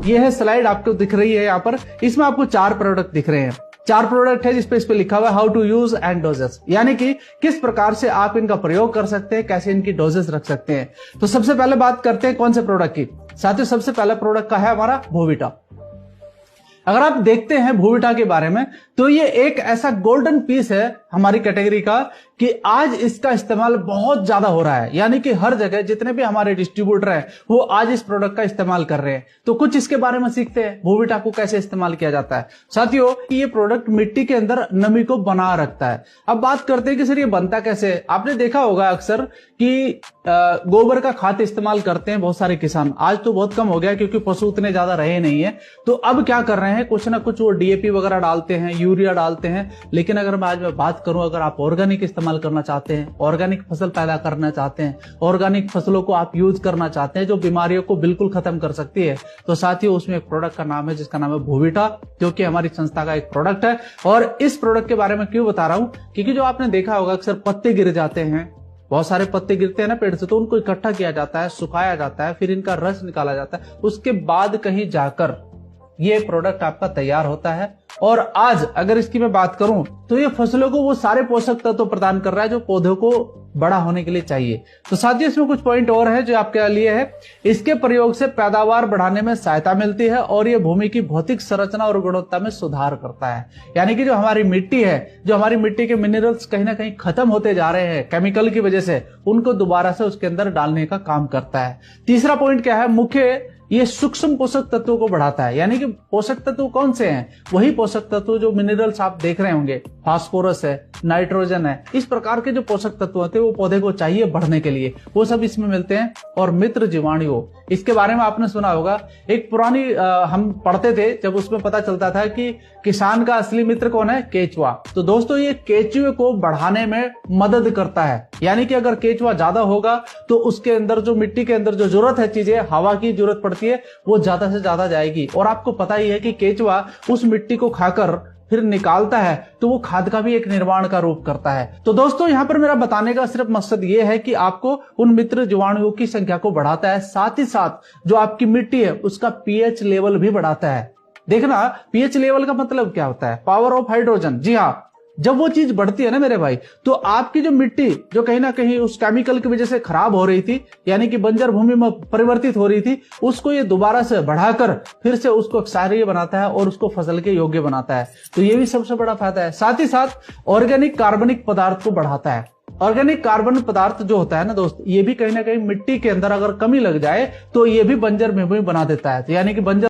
ये है स्लाइड आपको दिख रही है यहाँ पर, इसमें आपको 4 प्रोडक्ट दिख रहे हैं। 4 प्रोडक्ट है जिसपे इस पे लिखा हुआ है how to use and doses, यानी कि किस प्रकार से आप इनका प्रयोग कर सकते हैं, कैसे इनकी डोजेस रख सकते हैं। तो सबसे पहले बात करते हैं कौन से प्रोडक्ट की। साथियों सबसे पहला प्रोडक्ट का है हमारा बोविटा। अगर आप देखते हैं बोविटा के बारे में तो ये एक ऐसा गोल्डन पीस है हमारी कैटेगरी का कि आज इसका इस्तेमाल बहुत ज्यादा हो रहा है, यानी कि हर जगह जितने भी हमारे डिस्ट्रीब्यूटर हैं वो आज इस प्रोडक्ट का इस्तेमाल कर रहे हैं। तो कुछ इसके बारे में सीखते हैं, बोविटा को कैसे इस्तेमाल किया जाता है। साथियों ये प्रोडक्ट मिट्टी के अंदर नमी को बना रखता है। अब बात करते हैं कि सर ये बनता कैसे है। आपने देखा होगा अक्सर कि गोबर का खाद इस्तेमाल करते हैं बहुत सारे किसान, आज तो बहुत कम हो गया क्योंकि पशु उतने ज्यादा रहे नहीं है। तो अब क्या कर रहे हैं, कुछ ना कुछ वो डीएपी वगैरह डालते हैं, यूरिया डालते हैं। लेकिन अगर मैं आज बात करूं, अगर आप ऑर्गेनिक इस्तेमाल करना चाहते हैं, ऑर्गेनिक फसल पैदा करना चाहते हैं, ऑर्गेनिक फसलों को आप यूज करना चाहते हैं जो बीमारियों को बिल्कुल खत्म कर सकती है, तो साथियों उसमें एक प्रोडक्ट का नाम है जिसका नाम है बोविटा, जो कि हमारी संस्था का एक प्रोडक्ट है। और इस प्रोडक्ट के बारे में क्यों बता रहा हूं, क्योंकि जो आपने देखा होगा अक्सर पत्ते गिर जाते हैं, बहुत सारे पत्ते गिरते हैं ना पेड़ से, तो उनको इकट्ठा किया जाता है, सुखाया जाता है, फिर इनका रस निकाला जाता है, उसके बाद कहीं जाकर ये प्रोडक्ट आपका तैयार होता है। और आज अगर इसकी मैं बात करूं तो ये फसलों को वो सारे पोषक तत्व प्रदान कर रहा है जो पौधों को बड़ा होने के लिए चाहिए। तो साथियों इसमें कुछ पॉइंट और है जो आपके लिए है। इसके प्रयोग से पैदावार बढ़ाने में सहायता मिलती है और ये भूमि की भौतिक संरचना और गुणवत्ता में सुधार करता है, यानी कि जो हमारी मिट्टी है, जो हमारी मिट्टी के मिनरल्स कहीं ना कहीं खत्म होते जा रहे हैं केमिकल की वजह से, उनको दोबारा से उसके अंदर डालने का काम करता है। तीसरा पॉइंट क्या है, मुख्य ये सूक्ष्म पोषक तत्वों को बढ़ाता है, यानी कि पोषक तत्व कौन से हैं, वही पोषक तत्व जो मिनरल्स आप देख रहे होंगे, फास्फोरस है, नाइट्रोजन है, इस प्रकार के जो पोषक तत्व होते हैं वो पौधे को चाहिए बढ़ने के लिए, वो सब इसमें मिलते हैं। और मित्र जीवाणु, इसके बारे में आपने सुना होगा, एक पुरानी हम पढ़ते थे जब उसमें पता चलता था कि किसान का असली मित्र कौन है, केचुआ। तो दोस्तों ये केचुए को बढ़ाने में मदद करता है, यानी कि अगर केचुआ ज्यादा होगा तो उसके अंदर जो मिट्टी के अंदर जो जरूरत है चीजें, हवा की जरूरत पड़ती है, वो ज्यादा से ज्यादा जाएगी। और आपको पता ही है कि केचुआ उस मिट्टी को खाकर फिर निकालता है तो वो खाद का भी एक निर्माण का रूप करता है। तो दोस्तों यहाँ पर मेरा बताने का सिर्फ मकसद ये है कि आपको उन मित्र जीवाणुओं की संख्या को बढ़ाता है, साथ ही साथ जो आपकी मिट्टी है उसका पीएच लेवल भी बढ़ाता है। देखना पीएच लेवल का मतलब क्या होता है, पावर ऑफ हाइड्रोजन। जी हाँ, जब वो चीज बढ़ती है ना मेरे भाई, तो आपकी जो मिट्टी जो कहीं ना कहीं उस केमिकल की वजह से खराब हो रही थी, यानी कि बंजर भूमि में परिवर्तित हो रही थी, उसको ये दोबारा से बढ़ाकर फिर से उसको क्षारीय बनाता है और उसको फसल के योग्य बनाता है। तो ये भी सबसे बड़ा फायदा है। साथ ही साथ ऑर्गेनिक कार्बनिक पदार्थ को बढ़ाता है। ऑर्गेनिक कार्बन पदार्थ जो होता है ना दोस्त, ये भी कहीं ना कहीं मिट्टी के अंदर अगर कमी लग जाए तो ये भी बंजर भूमि बना देता है, तो यानी कि बंजर